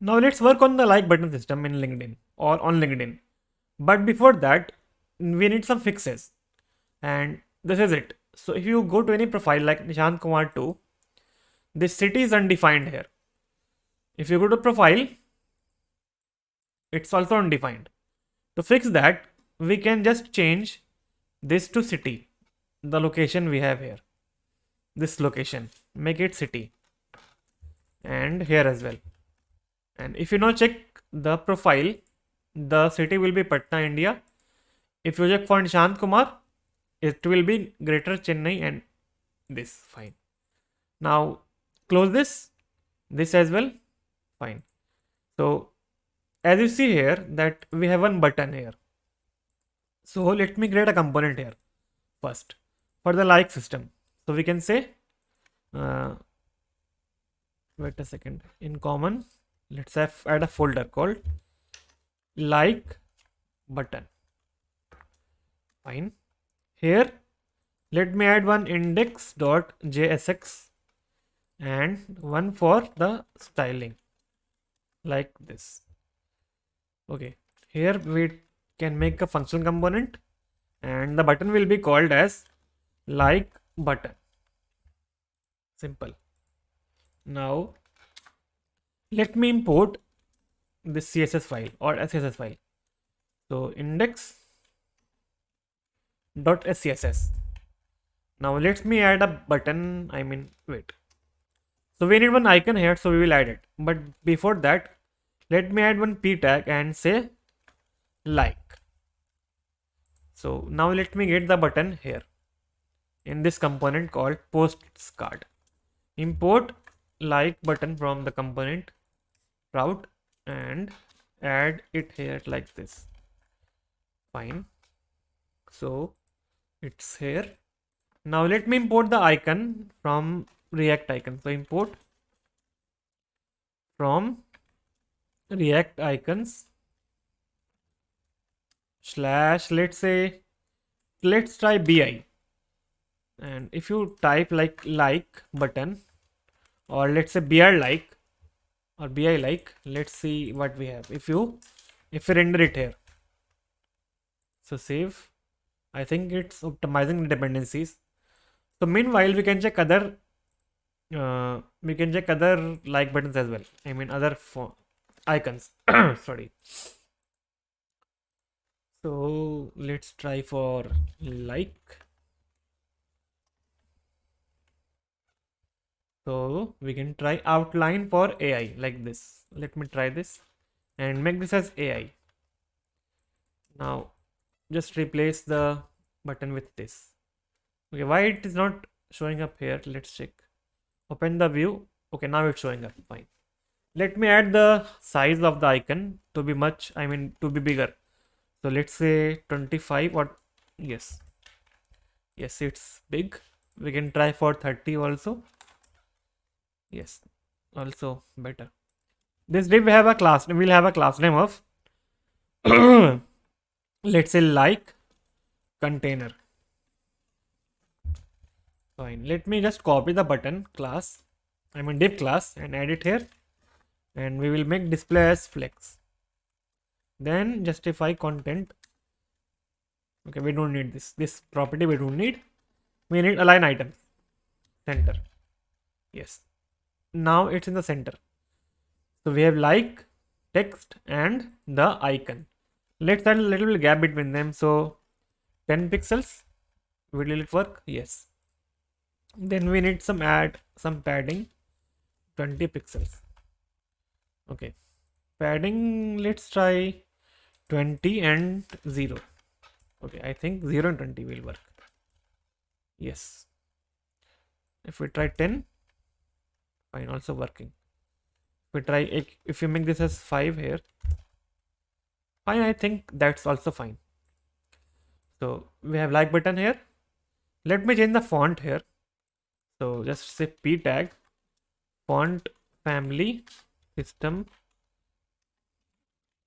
Now let's work on the like button system in LinkedIn or on LinkedIn. But before that, we need some fixes. And this is it. So if you go to any profile like Nishant Kumar 2, this city is undefined here. If you go to profile, it's also undefined. To fix that, we can just change this to city, the location we have here. This location, make it city, and here as well. And if you now check the profile, the city will be Patna, India. If you check for Nishant Kumar, it will be Greater Chennai and this. Fine. Now close this as well. Fine. So as you see here that we have one button here. So let me create a component here first for the like system. So we can say, wait a second, in common, let's add a folder called like button. Fine. Here, let me add one index.jsx and one for the styling like this. Okay. Here we can make a functional component and the button will be called as like button. Simple. Now let me import this CSS file or SCSS file. So index.scss. Now let me add a button. Wait. So we need one icon here, so we will add it. But before that, let me add one p tag and say like. So now let me get the button here in this component called posts card. Import like button from the component route and add it here like this. Fine. So it's here. Now let me import the icon from React icon. So import from React icons slash, let's try bi. And if you type like button or let's say br like or bi like, let's see what we have. If we render it here, so save. I think it's optimizing the dependencies. So meanwhile we can check other like buttons as well. I mean other icons. Sorry. So let's try for like. So we can try outline for AI like this. Let me try this and make this as AI. Now just replace the button with this. Okay, why it is not showing up here? Let's check. Open the view. Okay, now it's showing up. Fine. Let me add the size of the icon to be to be bigger. So let's say 25 or yes, it's big. We can try for 30 also. Yes, also better. This div have a class. We'll have a class name of let's say like container. Fine. Let me just copy the button class. Div class and add it here. And we will make display as flex. Then justify content. Okay, we don't need this. This property we don't need. We need align items. Center. Yes. Now it's in the center. So we have like, text and the icon. Let's add a little bit gap between them. So 10 pixels. Will it work? Yes. Then we need some padding. 20 pixels. Okay. Padding, let's try 20 and 0. Okay, I think 0 and 20 will work. Yes. If we try 10, fine, also working. If you make this as 5 here, fine, I think that's also fine. So we have like button here. Let me change the font here. So just say p tag font family system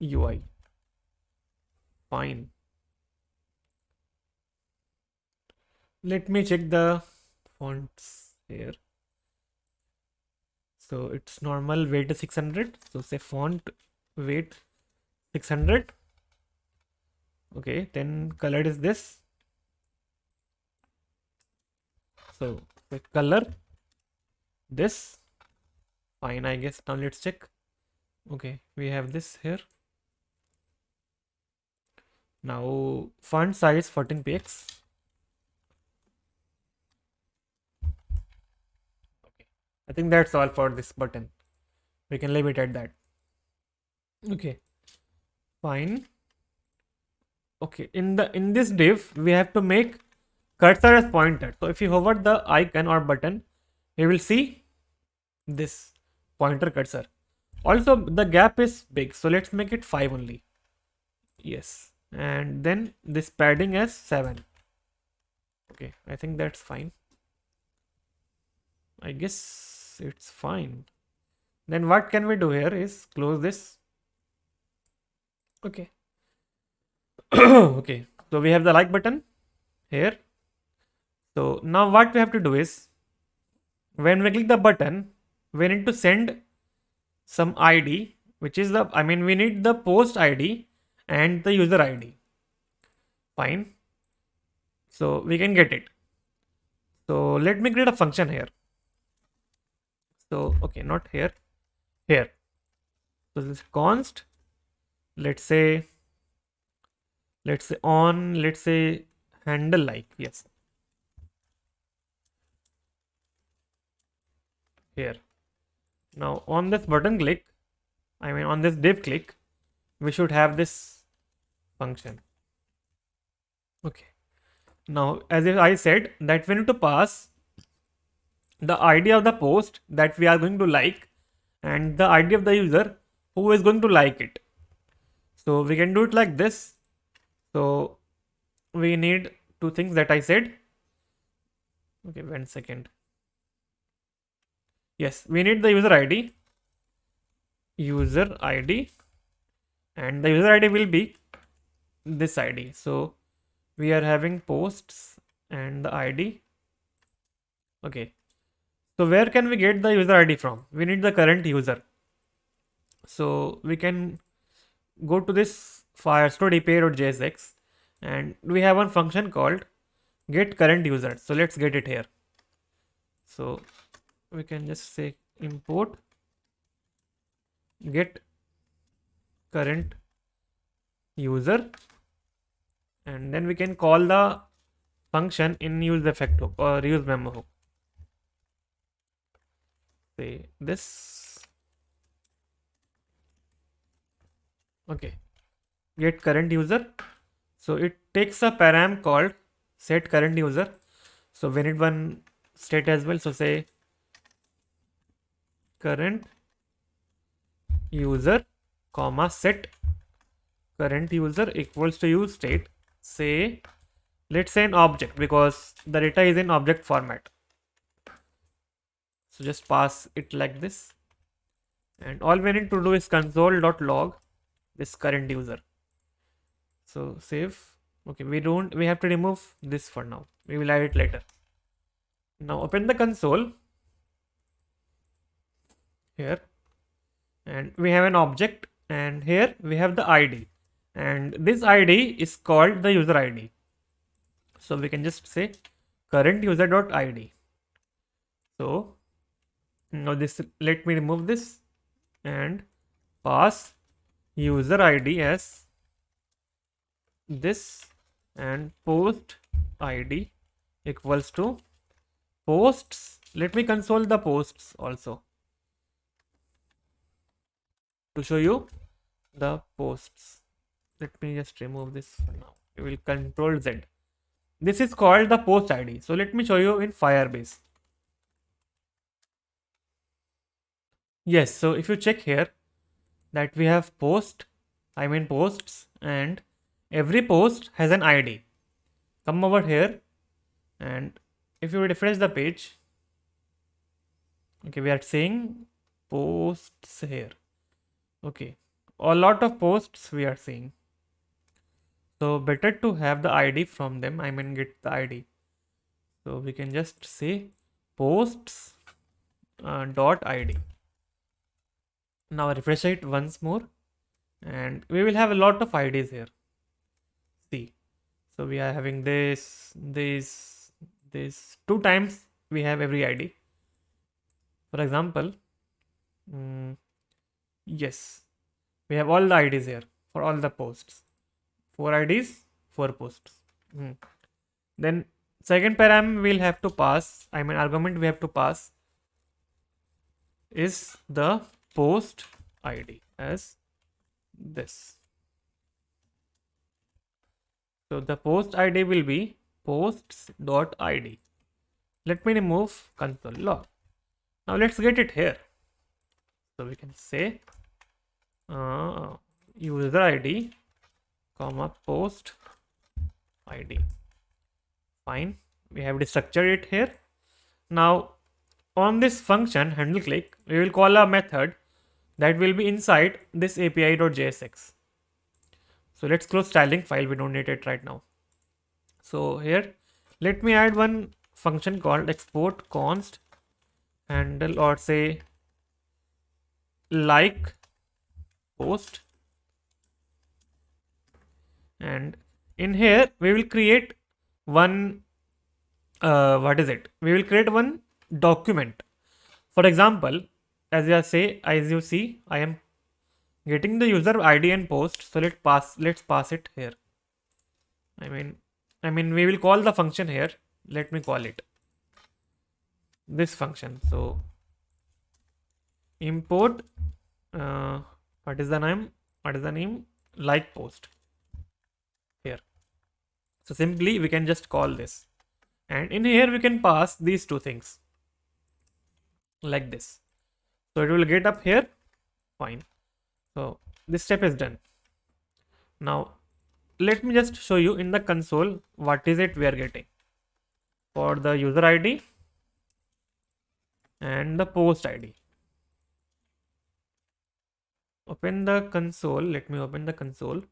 UI. Fine. Let me check the fonts here. So its normal weight is 600. So say font weight 600. Okay, then color is this. So the color this. Fine, I guess. Now let's check. Okay, we have this here. Now font size 14 px. Okay, I think that's all for this button. We can leave it at that. Okay, fine. Okay, in this div we have to make cursor as pointer. So if you hover the icon or button, you will see this pointer cursor. Also the gap is big, so let's make it 5 only. Yes, and then this padding as 7. Okay, I think that's fine. I guess it's fine. Then what can we do here is close this. Okay. Okay, so we have the like button here. So now what we have to do is when we click the button, we need to send some ID, which is the, I mean, we need the post ID and the user ID. Fine. So we can get it. So let me create a function here. So, okay, not here, here. So this const, let's say on, let's say handle like, yes. Here. Now on this button click, I mean on this div click, we should have this function. Okay. Now as I said that we need to pass the ID of the post that we are going to like and the ID of the user who is going to like it. So we can do it like this. So we need two things that I said. Okay, 1 second. Yes, we need the user ID, and the user ID will be this ID. So we are having posts and the ID. Okay, so where can we get the user ID from? We need the current user. So we can go to this Firestore API.jsx and we have one function called get current user. So let's get it here. So we can just say import get current user, and then we can call the function in use effect hook or use memo hook. Say this. Okay, get current user. So it takes a param called set current user. So we need one state as well. So say current user comma set current user equals to use state. Say, let's say an object because the data is in object format. So just pass it like this, and all we need to do is console.log this current user. So save. Okay, we have to remove this for now. We will add it later. Now open the console here, and we have an object, and here we have the ID, and this ID is called the user ID. So we can just say current user.id. So now this, let me remove this and pass user ID as this, and post ID equals to posts. Let me console the posts also to show you the posts. Let me just remove this for now. We will control Z. This is called the post ID. So let me show you in Firebase. Yes, so if you check here that we have posts, and every post has an ID. Come over here, and if you refresh the page, okay, we are seeing posts here. Okay, a lot of posts we are seeing. So better to have the ID from them, get the ID. So we can just say posts dot ID. Now refresh it once more, and we will have a lot of IDs here. See, so we are having this two times we have every ID. For example, mm, yes, we have all the IDs here for all the posts. 4 IDs, 4 posts. Mm. Then second param we'll have to pass, I mean argument we have to pass is the post ID as this. So the post ID will be posts.id. Let me remove console log. Now let's get it here. So we can say user ID comma post ID. Fine. We have destructured it here. Now on this function handle click, we will call a method that will be inside this api.jsx. So let's close styling file. We don't need it right now. So here, let me add one function called export const handle, or say like post, and in here we will create one we will create one document. For example, as you see, I am getting the user ID and post. So let's pass it here. I mean we will call the function here. Let me call it this function. So import what is the name like post here. So simply we can just call this, and in here we can pass these two things like this. So it will get up here. Fine. So this step is done. Now let me just show you in the console what is it we are getting for the user ID and the post ID. Open the console. Let me open the console.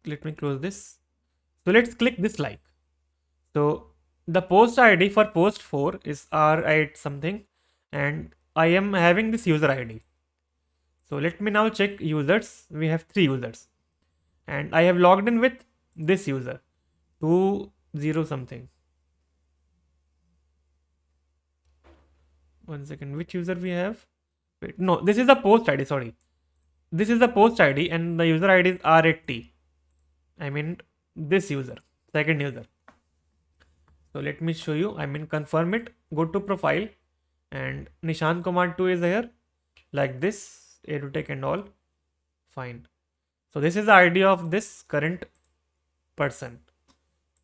Let me close this. So let's click this like. So the post ID for post 4 is r8 something, and I am having this user ID. So let me now check users. We have 3 users, and I have logged in with this user 20 something. One second, which user we have? Wait, no, this is the post ID. Sorry, this is the post ID, and the user ID is r8t. I mean this user, second user. So let me show you. I mean confirm it. Go to profile, and Nishan command 2 is here, like this, edutech and all. Fine. So this is the ID of this current person,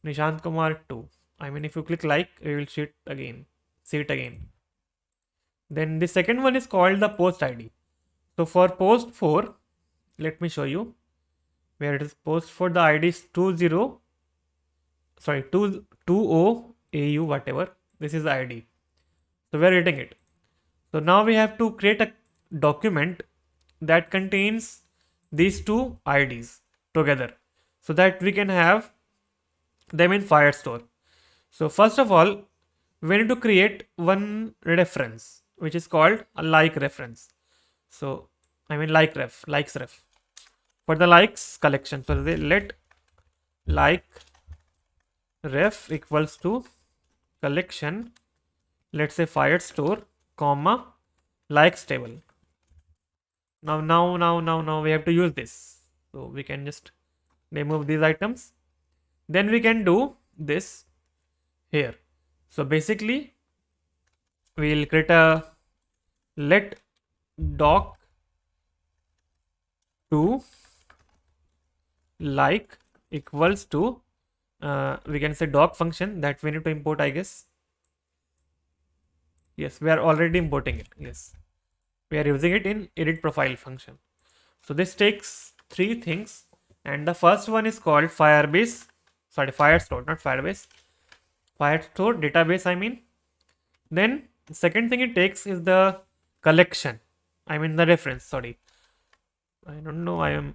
Nishant Kumar 2. I mean if you click like, you will see it again. Then the second one is called the post ID. So for post 4, let me show you where it is. Post for the ID is 20 AU whatever. This is the ID. So we are getting it. So now we have to create a document that contains these two IDs together, so that we can have them in Firestore. So first of all, we need to create one reference which is called a like reference. So I mean likes ref for the likes collection. So they let like ref equals to collection, let's say Firestore comma likes table. Now we have to use this. So we can just remove these items. Then we can do this here. So basically we'll create a let doc to like equals to we can say doc function that we need to import, I guess. Yes, we are already importing it. Yes, we are using it in edit profile function. So this takes 3 things, and the first one is called Firebase. Sorry, Firestore, not Firebase. Firestore database, I mean. Then the second thing it takes is the collection. I mean the reference. Sorry, I don't know. I am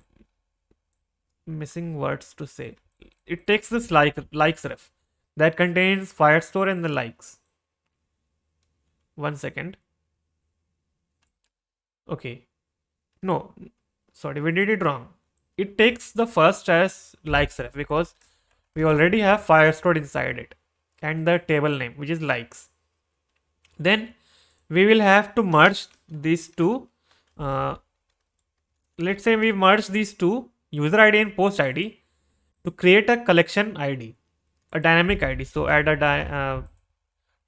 missing words to say. It takes this likes ref that contains Firestore and the likes. 1 second. Okay, no, sorry, we did it wrong. It takes the first as likes ref because we already have Firestore inside it and the table name, which is likes. Then we will have to merge these two. Uh, let's say we merge these two, user ID and post ID, to create a collection ID, a dynamic ID. So add a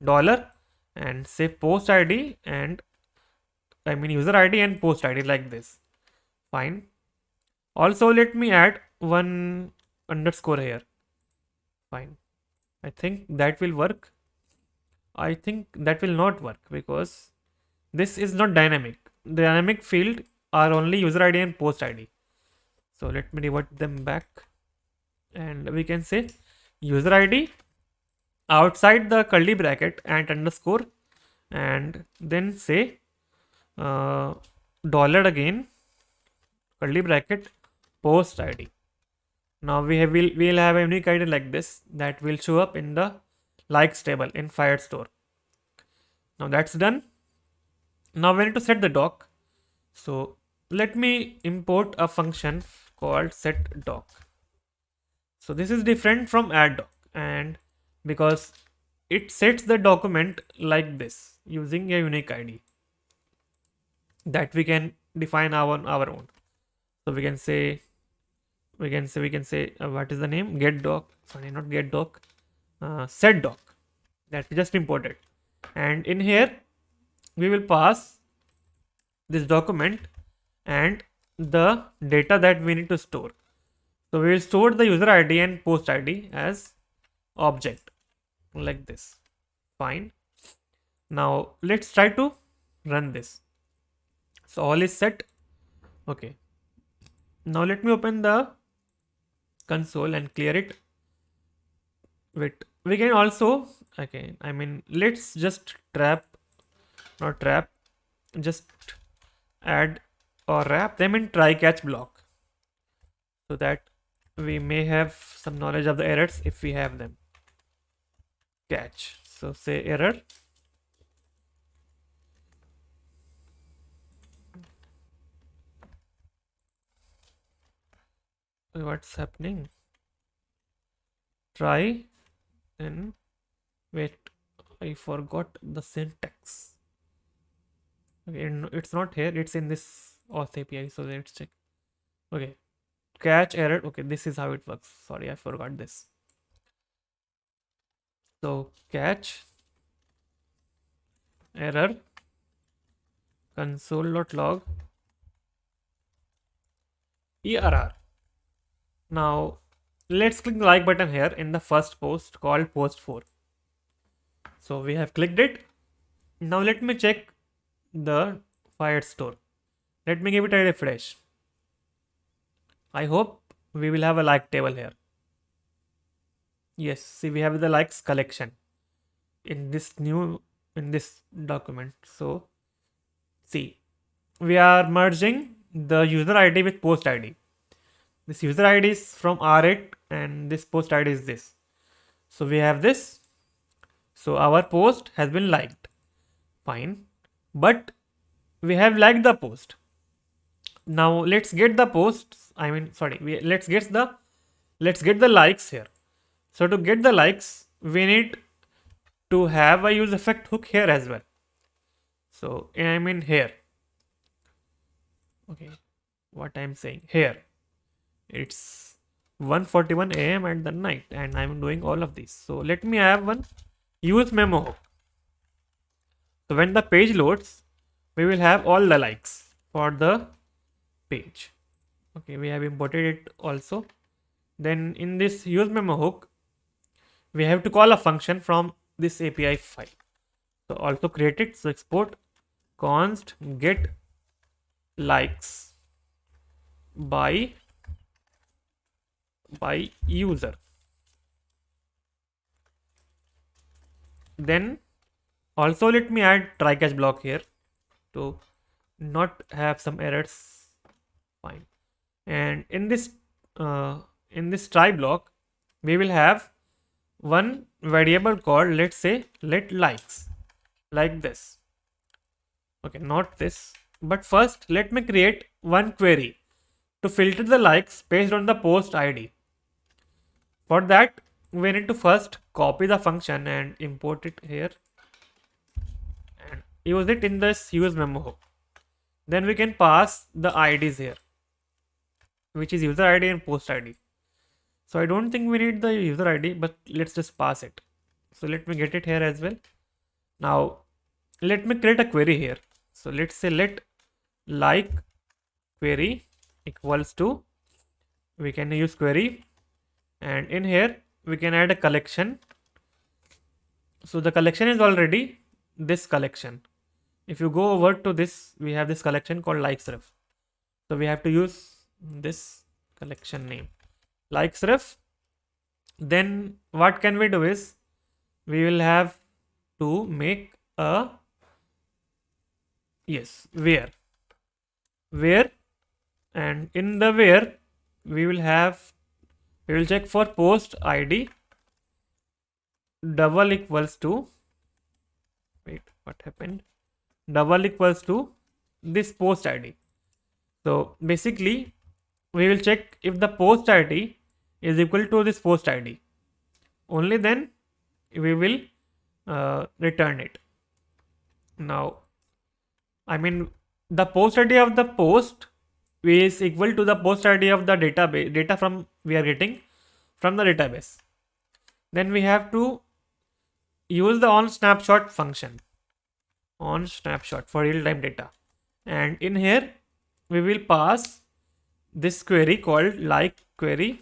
dollar and say post ID and user ID and post ID like this. Fine. Also, let me add one underscore here. Fine. I think that will work. I think that will not work because this is not dynamic. The dynamic field are only user ID and post ID. So let me revert them back and we can say user ID outside the curly bracket and underscore and then say dollar again curly bracket post ID. Now we'll have a unique ID like this that will show up in the likes table in Firestore. Now that's done. Now we need to set the doc. So let me import a function called set doc. So this is different from add doc and because it sets the document like this using a unique ID that we can define our own. So we can say what is the name, get doc, sorry, not get doc, set doc that we just imported, and in here we will pass this document and the data that we need to store. So we will store the user ID and post ID as object like this. Fine. Now let's try to run this. So all is set. Okay. Now let me open the console and clear it. Wait, we can also, okay, let's just just add or wrap them in try catch block so that we may have some knowledge of the errors if we have them. Catch. So say error. What's happening? Try and wait, I forgot the syntax. Okay, it's not here, it's in this auth API. So let's check. Okay, catch error. Okay, this is how it works. Sorry, I forgot this. So catch error console.log err. Now let's click the like button here in the first post called post 4. So we have clicked it. Now let me check the Firestore. Let me give it a refresh. I hope we will have a like table here. Yes, see, we have the likes collection in this document. So see, we are merging the user ID with post ID. This user ID is from R8 and this post ID is this. So we have this. So our post has been liked. Fine. But we have liked the post. Now let's get the posts. Let's get the likes here. So to get the likes, we need to have a use effect hook here as well. So here. Okay, what I'm saying here. It's 1:41 a.m. at the night and I'm doing all of this. So let me have one use memo hook. So when the page loads, we will have all the likes for the page. Okay, we have imported it also. Then in this use memo hook, we have to call a function from this API file. So also create it. So export const get likes by user. Then also let me add try catch block here to not have some errors. Fine. And in this try block, we will have one variable called, let's say, let likes. like this. Okay, not this. But first, let me create one query to filter the likes based on the post ID. For that, we need to first copy the function and import it here and use it in this use memo hook. Then we can pass the IDs here, which is user ID and post ID. So I don't think we need the user ID, but let's just pass it. So let me get it here as well. Now let me create a query here. So let's say let like query equals to, we can use query, and in here we can add a collection. So the collection is already this collection. If you go over to this, we have this collection called likesref. So we have to use this collection name likesref. Then what can we do is we will have to make a where, and in the where we will check for post ID double equals to, wait, what happened, double equals to this post ID. So basically we will check if the post ID is equal to this post ID, only then we will return it. Now I mean the post ID of the post is equal to the post ID of the database data from we are getting from the database. Then we have to use the on snapshot function, on snapshot for real-time data, and in here we will pass this query called like query,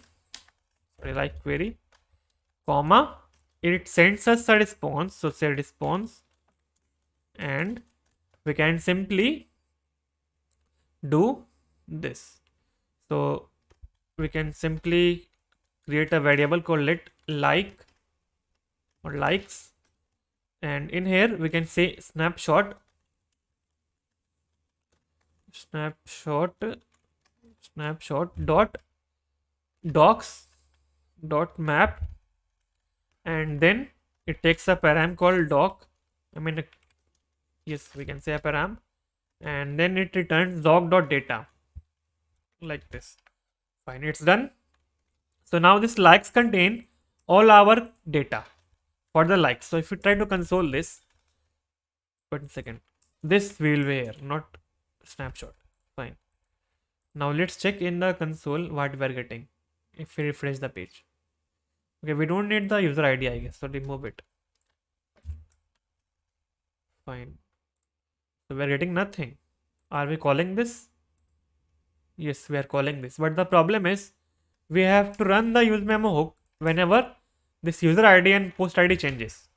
comma, it sends us a response, so say response, and we can simply do this. So we can simply create a variable called let like or likes, and in here we can say snapshot dot docs dot map, and then it takes a param called doc, we can say a param, and then it returns doc dot data like this. Fine, it's done. So now this likes contain all our data for the likes. So if you try to console this, 1 second, this will be here, not snapshot. Fine. Now let's check in the console what we are getting if we refresh the page. Okay, we don't need the user ID, I guess, so remove it. Fine. So we are getting nothing. Are we calling this? Yes, we are calling this, but the problem is we have to run the use memo hook whenever this user ID and post ID changes.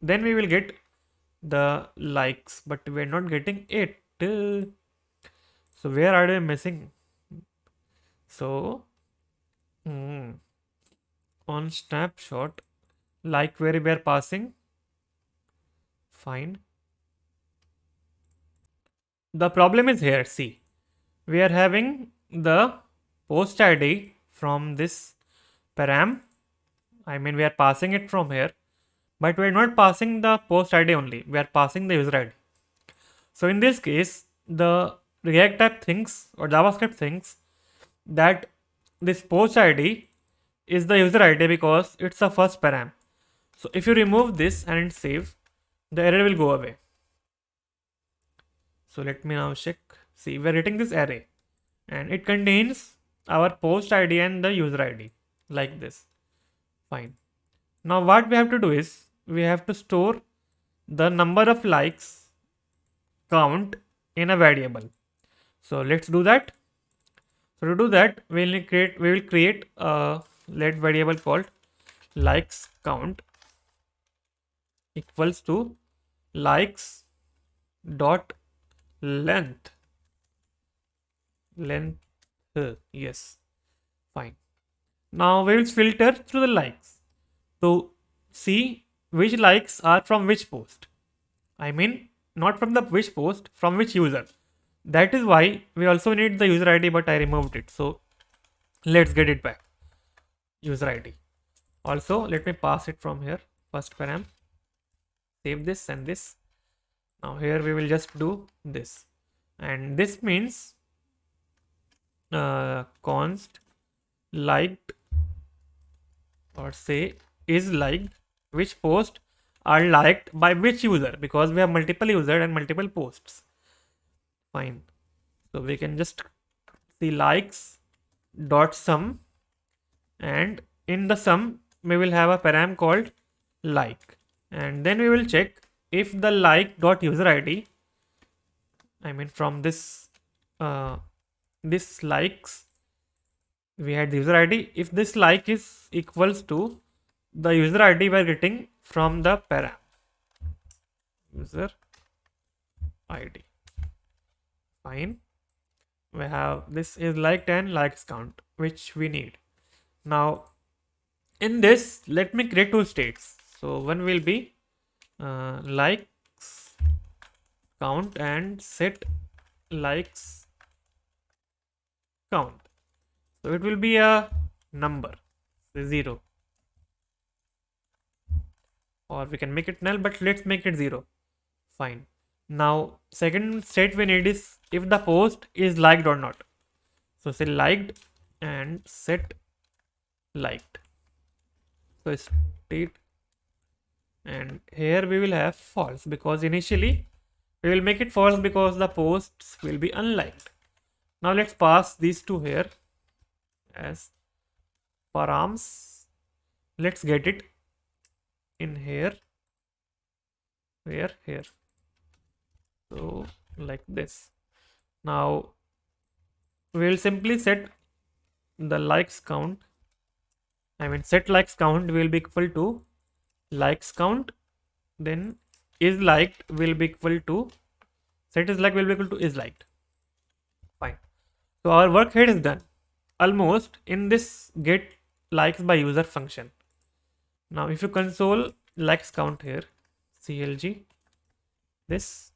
Then we will get the likes, but we're not getting it. So where are we missing? So on snapshot like query we are passing. Fine. The problem is here. See, we are having the post ID from this param. We are passing it from here, but we are not passing the post ID only. We are passing the user ID. So in this case, the React app thinks or JavaScript thinks that this post ID is the user ID because it's a first param. So if you remove this and save, the error will go away. So let me now check. See, we are getting this array and it contains our post ID and the user ID like this. Fine. Now what we have to do is we have to store the number of likes count in a variable. So let's do that. So to do that, we will create a let variable called likes count equals to likes dot length. Yes, fine. Now we will filter through the likes to see which likes are from which post. Not from the which post, from which user. That is why we also need the user ID, but I removed it. So let's get it back. User ID. Also, let me pass it from here. First param. Save this and this. Now here we will just do this, and this means const liked, or say is liked, which post are liked by which user, because we have multiple user and multiple posts. Fine. So we can just see likes dot sum, and in the sum we will have a param called like, and then we will check if the like dot user id, I mean from uh, this likes we had the user id, if this like is equals to the user id we are getting from the param user id. Fine. We have this is liked and likes count, which we need. Now in this, let me create two states. So one will be likes count and set likes count. So it will be a number, say 0, or we can make it null, but let's make it 0. Fine. Now second state we need is if the post is liked or not. So say liked and set liked. So state, and here we will have false, because initially we will make it false because the posts will be unliked. Now let's pass these two here as params. Let's get it in here, here. So like this. Now we will simply set the likes count, I mean set likes count will be equal to likes count, then is liked will be equal to set is liked will be equal to is liked. Fine. So our work here is done almost in this get likes by user function. Now if you console likes count here, clg this,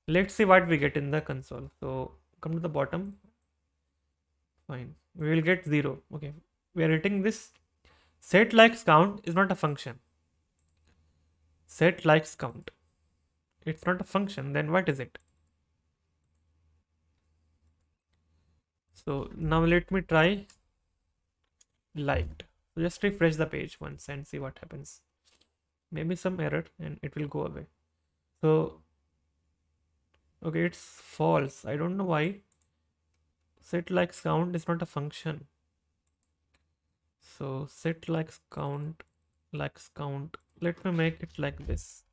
let's see what we get in the console. So come to the bottom. Fine, we will get 0. Okay, we are getting this set likes count is not a function. Set likes count, it's not a function, then what is it? So now let me try liked. So just refresh the page once and see what happens. Maybe some error and it will go away. So okay, it's false. I don't know why. Set likes count is not a function. So set likes count, let me make it like this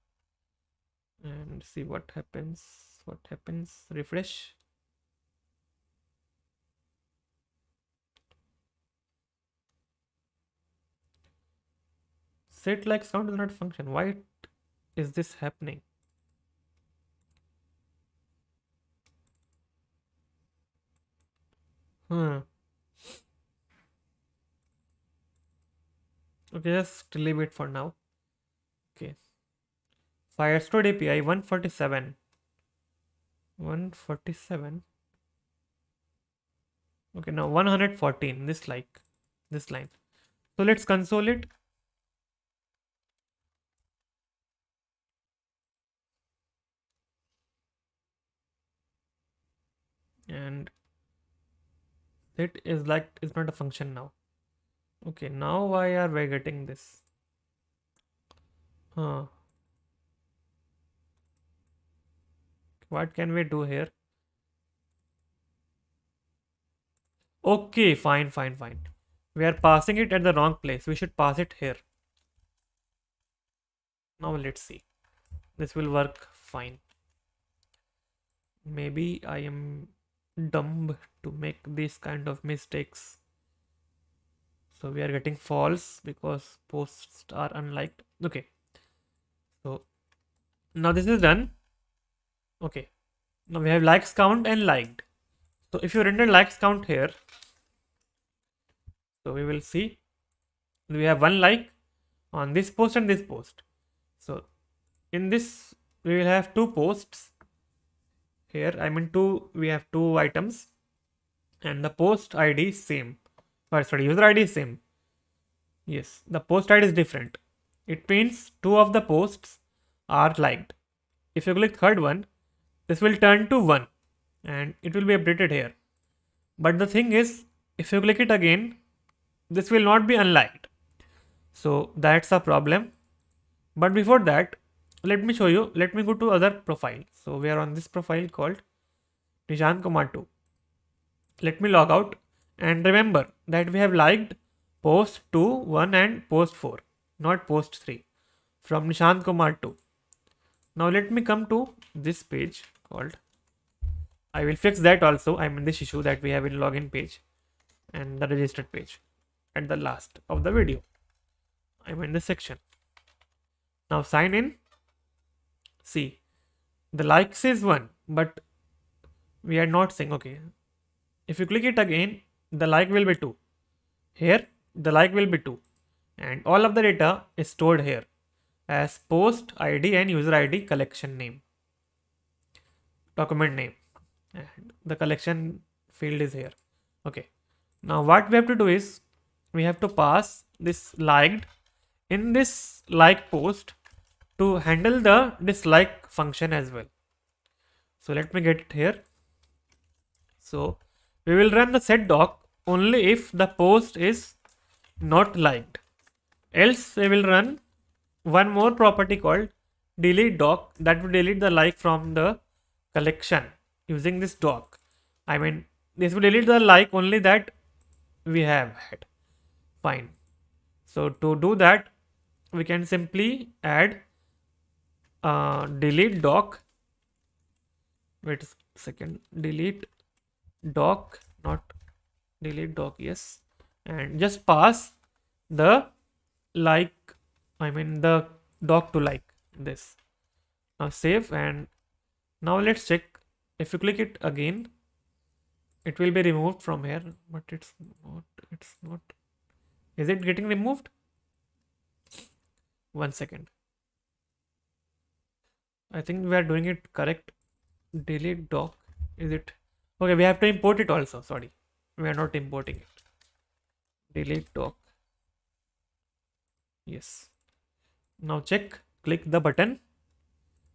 and see what happens. Refresh. Set likes count is not a function. Why is this happening? Okay, just leave it for now. Okay, Firestore API 147. Okay, now 114. This line. So let's console it. And set is like is not a function now. Okay, now why are we getting this? What can we do here? Okay, fine. We are passing it at the wrong place. We should pass it here. Now let's see. This will work fine. Maybe I am dumb to make these kind of mistakes. So we are getting false because posts are unliked. Okay. So now this is done. Okay. Now we have likes count and liked. So if you render likes count here, so we will see we have one like on this post and this post. So in this we will have two posts here. I mean we have two items and the post ID is same. Sorry, user ID is same. Yes, the post ID is different. It means two of the posts are liked. if you click third one, this will turn to 1 and it will be updated here. But the thing is, if you click it again, this will not be unliked. So that's a problem. But before that, let me show you. Let me go to other profile. So we are on this profile called Nishan Kumar 2. Let me log out and remember that we have liked post 2, 1 and post 4, not post 3 from Nishant Kumar 2. Now let me come to this page called, I will fix that also. I'm in this issue that we have in login page and the registered page at the last of the video. I'm in this section. Now sign in. See, the likes is 1, but we are not seeing. Okay, if you click it again, the like will be 2. Here, the like will be 2. And all of the data is stored here as post ID and user ID collection name, document name, and the collection field is here. Okay, now what we have to do is we have to pass this liked in this like post to handle the dislike function as well. So let me get it here. So we will run the set doc only if the post is not liked. Else we will run one more property called delete doc that will delete the like from the collection using this doc. I mean, this will delete the like only that we have had. Fine. So to do that, we can simply add delete doc. Wait a second. Delete doc, not delete doc. Yes, and just pass the like. I mean the doc to like this. Now save, and now let's check. If you click it again, it will be removed from here, but it's not. It's not. Is it getting removed? 1 second. I think we are doing it correct. Delete doc. Is it? Okay, we have to import it also. Sorry, we are not importing it. Delete doc. Yes. Now check. Click the button,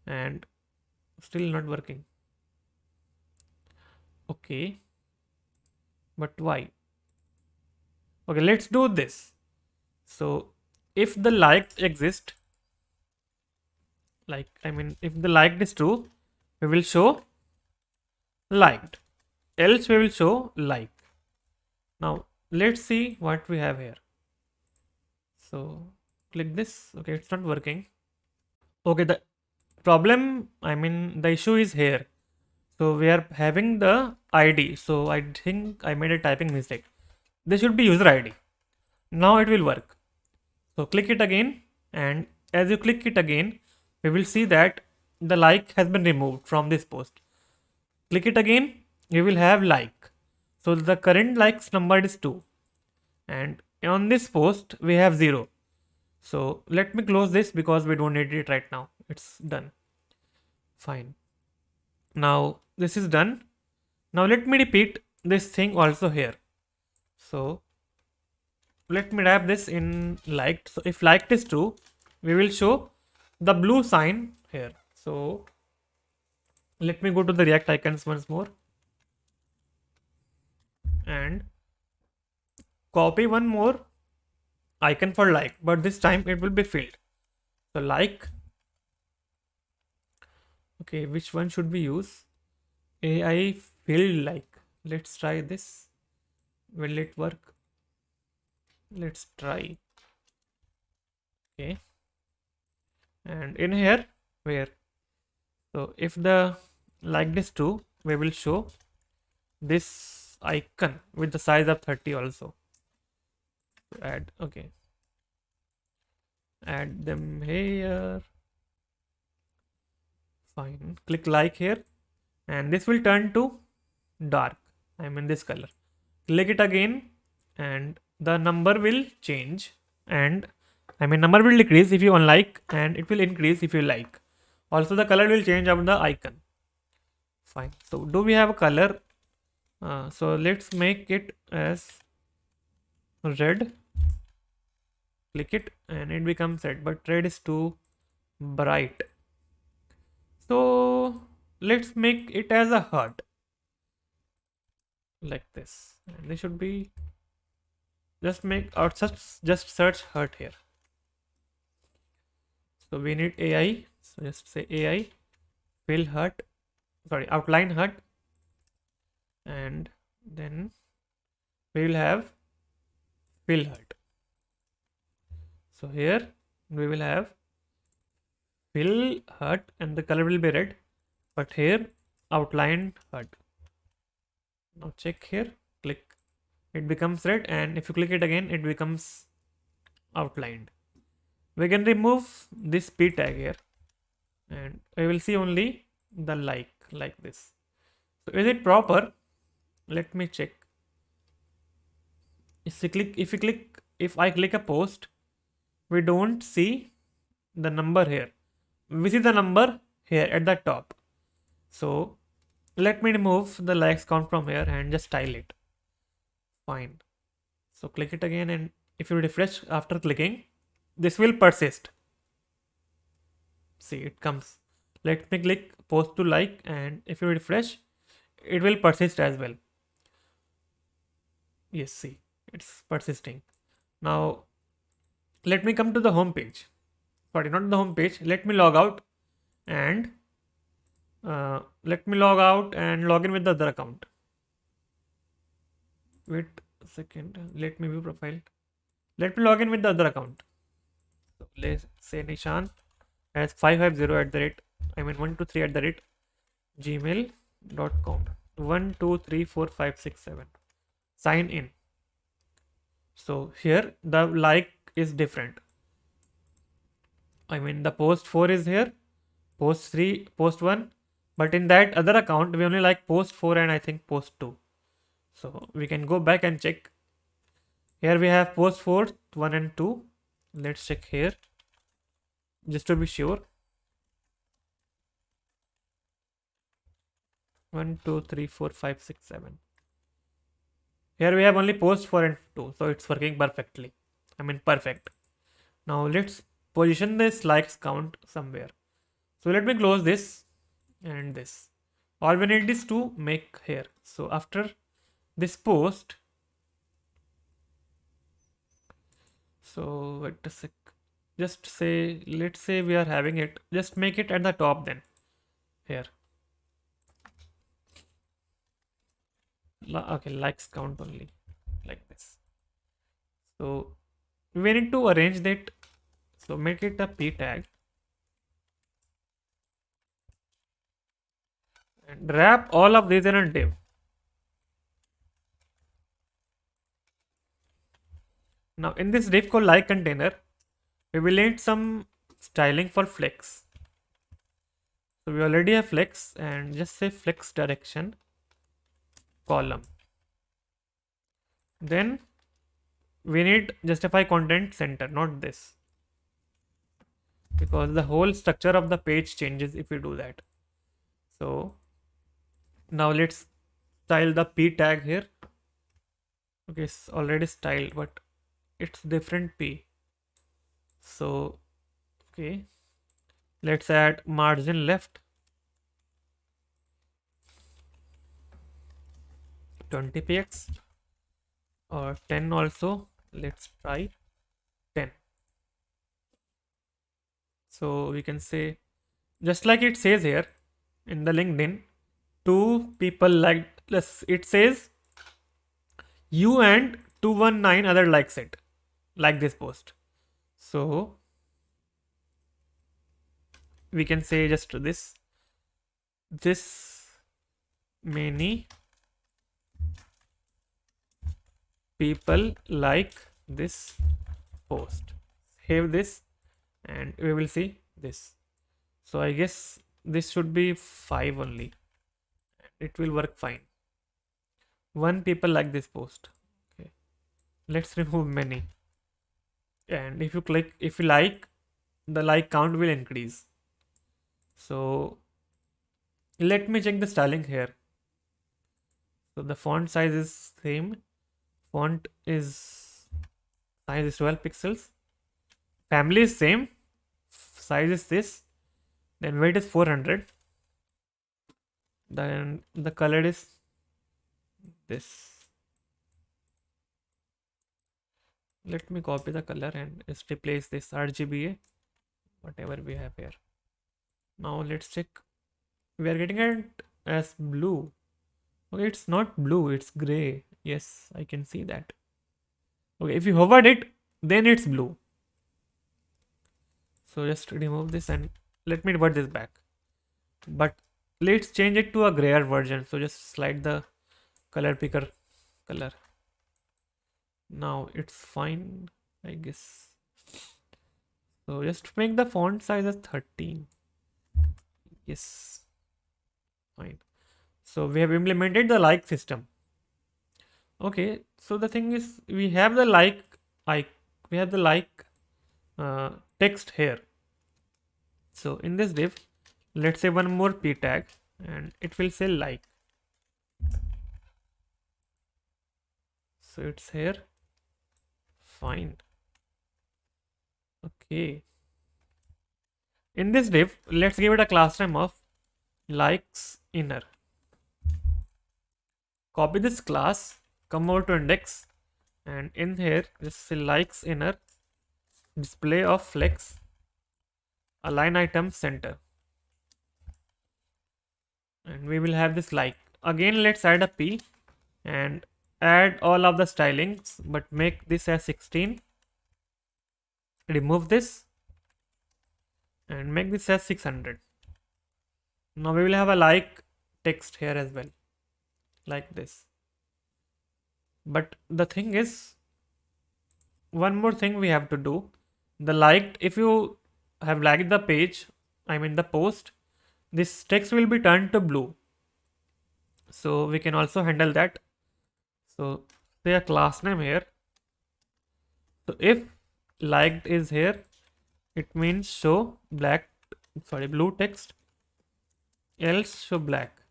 and still not working. Okay, but why? Okay, let's do this. So if the like exists, like I mean if the liked is true, we will show liked, else we will show like. Now let's see what we have here. So click this. Okay, it's not working. Okay, the problem, I mean the issue is here. So we are having the ID. So I think I made a typing mistake. This should be user ID. Now it will work. So click it again, and as you click it again, we will see that the like has been removed from this post. Click it again, you will have like. So the current likes number is 2, and on this post we have 0. So let me close this because we don't need it right now. It's done. Fine. Now this is done. Now let me repeat this thing also here. So let me wrap this in liked. So if liked is true, we will show the blue sign here. So let me go to the React icons once more and copy one more icon for like, but this time it will be filled. So like, okay, which one should we use? AI filled like. Let's try this. Will it work? Let's try. Okay, and in here where, so if the liked is true, we will show this icon with the size of 30 also. Add, okay, add them here. Fine, click like here, and this will turn to dark. I mean this color. Click it again, and the number will change, and I mean number will decrease if you unlike, and it will increase if you like. Also the color will change of the icon. Fine. So do we have a color? So let's make it as red. Click it and it becomes red, but red is too bright. So let's make it as a heart like this. And they should be just make out just search heart here. So we need AI. So just say AI fill heart, sorry, outline heart, and then we will have fill heart. So here we will have fill heart and the color will be red, but here outline heart. Now check here, click, it becomes red, and if you click it again it becomes outlined. We can remove this p tag here and we will see only the like this. So is it proper? Let me check. If I click a post, we don't see the number here. We see the number here at the top. So let me remove the likes count from here and just style it. Fine. So click it again, and if you refresh after clicking, this will persist. See, it comes. Let me click post to like, and if you refresh, it will persist as well. Yes, see, it's persisting. Now let me come to the home page. Sorry, not the home page. Let me log out and log in with the other account. Wait a second. Let me view profile. Let me log in with the other account. So let's say Nishant as 550 at the rate, 123 at the rate gmail.com. 1234567. Sign in. So here the like is different. The post 4 is here, post 3, post 1, but in that other account we only like post 4 and I think post 2. So we can go back and check. Here we have post 4, 1 and 2. Let's check here just to be sure. 1 2 3 4 5 6 7. Here we have only post 4 and 2, so it's working perfectly. Perfect. Now let's position this likes count somewhere. So let me close this and this. All we need is to make here. So after this post, so wait a sec. Just say, let's say we are having it. Just make it at the top then. Here. Okay, likes count only like this. So we need to arrange that. So make it a p tag and wrap all of these in a div. Now in this div called like container, we will need some styling for flex. So we already have flex, and just say flex direction column. Then we need justify content center, not this, because the whole structure of the page changes if we do that. So now let's style the p tag here. Okay, it's already styled, but it's different p. So okay, let's add margin left 20 px or 10 also. Let's try 10. So we can say, just like it says here in the LinkedIn, 2 people liked, it says you and 219 other likes it, like this post. So we can say just this many people like this post. Save this and we will see this. So I guess this should be 5 only. It will work fine. 1 people like this post. Okay, let's remove many, and if you like, the like count will increase. So let me check the styling here. So the font size is same. Font is size is 12 pixels. Family is same. Size is this. Then weight is 400. Then the color is this. Let me copy the color and just replace this RGBA, whatever we have here. Now let's check. We are getting it as blue. Okay, it's not blue, it's gray. Yes, I can see that. Okay, if you hovered it, then it's blue. So just remove this and let me revert this back. But let's change it to a grayer version. So just slide the color picker color. Now it's fine, I guess. So just make the font size as 13. Yes, fine. So we have implemented the like system. Okay, so the thing is we have the we have the text here. So in this div, let's say one more p tag and it will say like. So it's here. Fine. Okay. In this div, let's give it a class name of likes inner. Copy this class, come over to index, and in here just say likes inner display of flex align item center, and we will have this like. Again, let's add a p and add all of the stylings, but make this as 16. Remove this and make this as 600. Now we will have a like text here as well, like this. But the thing is, one more thing we have to do. The liked, if you have liked the page, I mean the post, this text will be turned to blue. So we can also handle that. So say a class name here. So if liked is here, it means show blue text, else show black.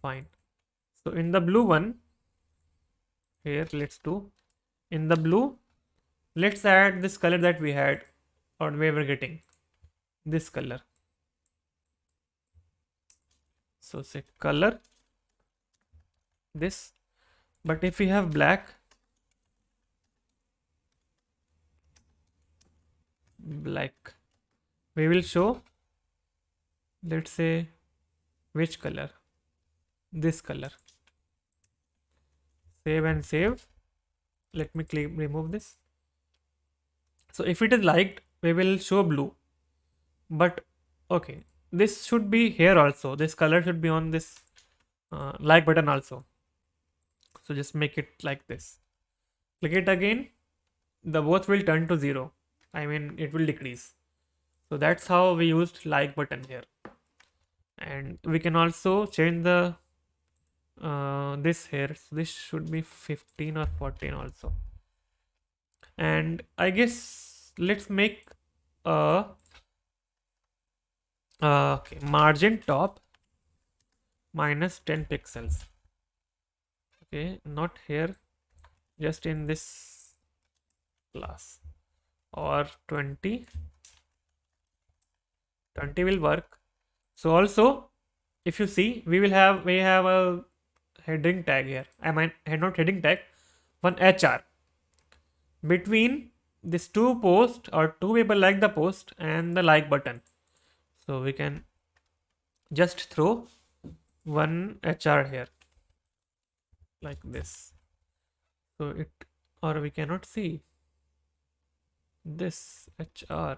Fine. So in the blue one, here let's do, in the blue, let's add this color that we had or we were getting, this color. So say color this, but if we have black, we will show, let's say, which color, this color. Save and save. Let me remove this. So if it is liked, we will show blue, but okay, this should be here also, this color should be on this like button also. So just make it like this. Click it again, the both will turn to 0. I mean it will decrease. So that's how we used like button here. And we can also change the this here. So this should be 15 or 14 also. And I guess let's make a okay, margin top minus 10 pixels. Okay, not here, just in this class, or 20 will work. So also, if you see, we have a heading tag here. I mean, not heading tag, one HR between these two posts or two people like the post and the like button. So we can just throw one HR here like this. So it, or we cannot see this HR,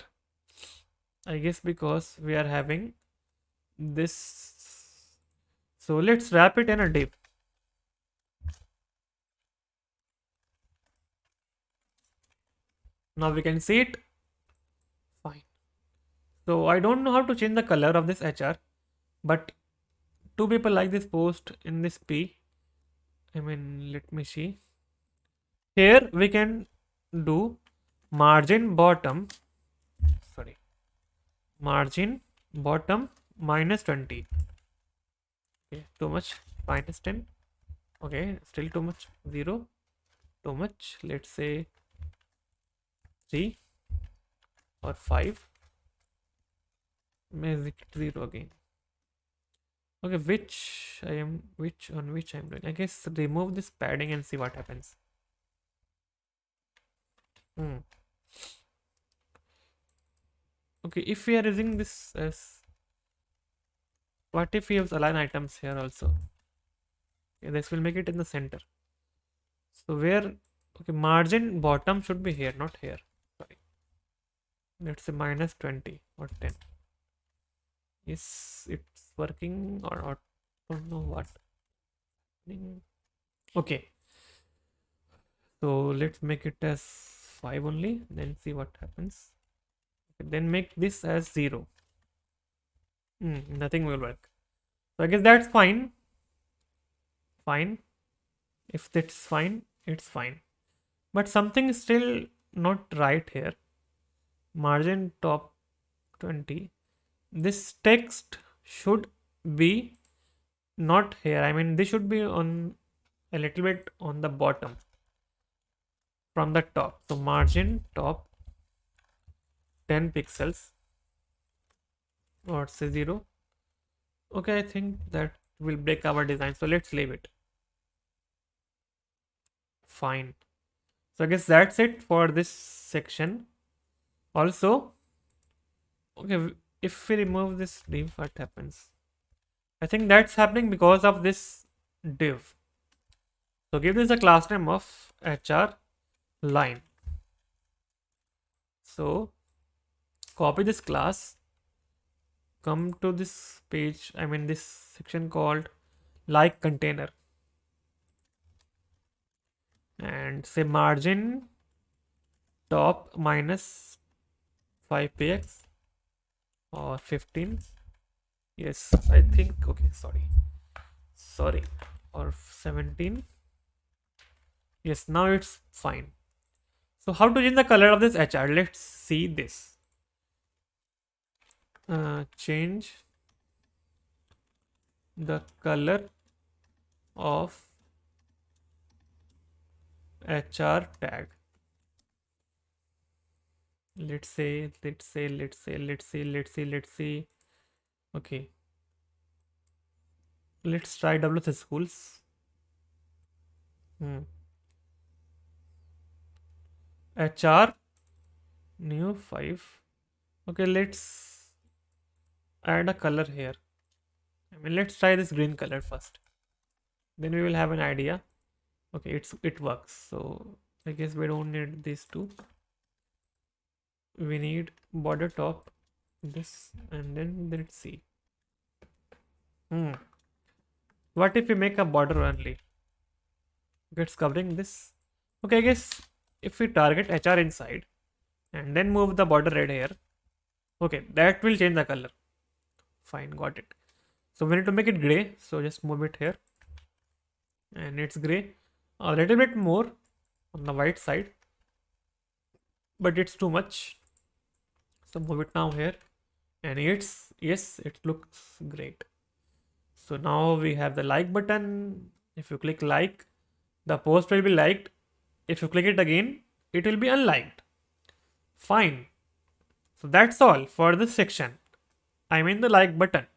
I guess, because we are having this. So let's wrap it in a div. Now we can see it. Fine. So I don't know how to change the color of this HR, but two people like this post in this P. I mean, let me see. Here we can do margin bottom minus 20. Okay, too much. Minus 10. Okay, still too much. 0. Too much. Let's say 3 or 5. Make it 0 again. Okay, which I'm doing. I guess remove this padding and see what happens. Hmm. Okay, if we are using this as, what if we use align items here also? Okay, this will make it in the center. So where, okay, margin bottom should be here, not here. Sorry. Let's say minus 20 or 10. Is it's working or don't know what. Okay, so let's make it as 5 only, then see what happens. Okay, then make this as 0. Nothing will work. So I guess that's fine. Fine. If that's fine, it's fine. But something is still not right here. Margin top 20. This text should be not here. I mean, this should be on a little bit on the bottom from the top. So margin top 10 pixels or say 0. Okay, I think that will break our design. So let's leave it. Fine. So I guess that's it for this section. Also, okay, if we remove this div, what happens? I think that's happening because of this div. So give this a class name of HR line. So copy this class, come to this page, I mean this section called like container, and say margin top minus 5px or 15. Yes, I think, okay, sorry, or 17. Yes, now it's fine. So how to change the color of this HR? Let's see this. Change the color of HR tag. Let's see. Okay, let's try WC schools. HR new 5. Okay, let's add a color here. I mean, let's try this green color first. Then we will have an idea. Okay, it works. So I guess we don't need these two. We need border top, this, and then let's see. What if we make a border only? It's covering this. Okay, I guess if we target HR inside and then move the border red here, okay, that will change the color. Fine, got it. So we need to make it gray. So just move it here, and it's gray. A little bit more on the white side, but it's too much. So move it now here, and yes, it looks great. So now we have the like button. If you click like, the post will be liked. If you click it again, it will be unliked. Fine. So that's all for this section. I mean the like button.